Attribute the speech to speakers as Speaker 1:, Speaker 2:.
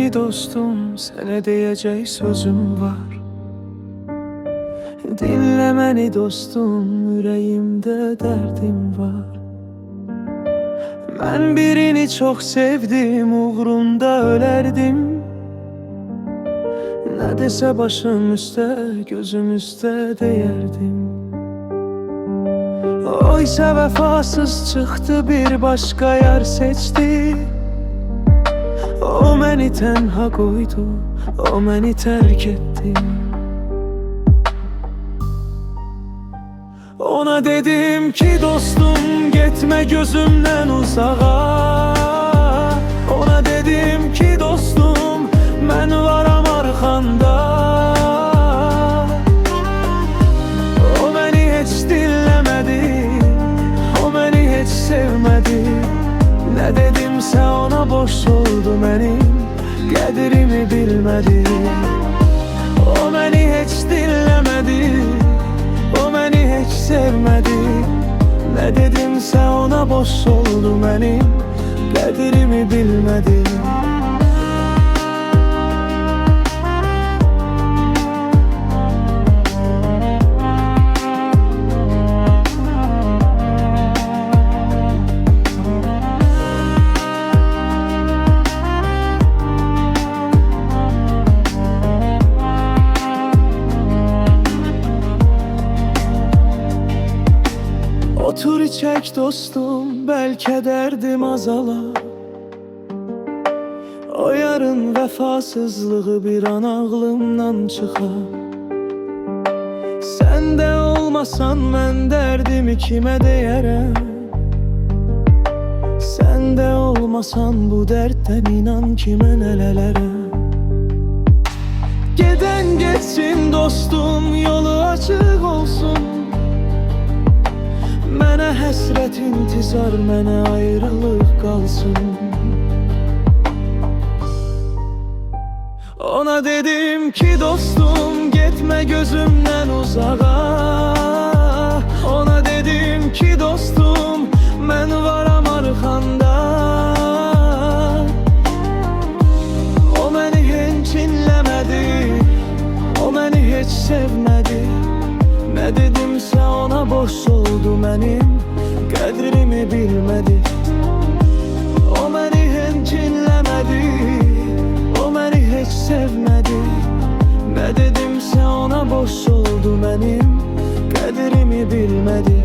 Speaker 1: məni dostum, sənə deyəcək sözüm var. Dinlə məni dostum, ürəyimdə dərdim var. Mən birini çox sevdim, uğrunda ölərdim. Nə desə başım üstə, gözüm üstə deyərdim. Oysa vəfasız çıxdı, bir başqa yar seçdi. O məni tənha qoydu, o məni tərk etdi. Ona dedim ki dostum, getmə gözümdən uzağa. Ona dedim ki dostum, mən varam arxanda. O məni heç dinləmədi, o məni heç sevmədi. Nə dedimsə ona boş oldu mənim, qədrimi bilmədi. O məni heç dinləmədi, o məni heç sevmədi. Nə dedimsə ona boş oldu mənim, qədrimi bilmədi. Otur içək dostum, bəlkə dərdim azalar. O yarın vəfasızlığı bir an ağlımdan çıxar. Sən də olmasan mən dərdimi kimə deyərəm? Sən də olmasan bu dərddən inan kimə nələrəm? Gedən geçsin dostum, yolu açıq olsun. Mənə həsrət intizar, mənə ayrılıq qalsın. Ona dedim ki dostum, getmə gözümdən uzağa. Ona dedim ki dostum, mən varam arxanda. O məni heç dinləmədi, o məni heç sevmədi. Nə dedimsə ona boş oldu mənim, qədrimi bilmədi. O məni heç dinləmədi, o məni heç sevmədi. Nə dedimsə ona boş oldu mənim, qədrimi bilmədi.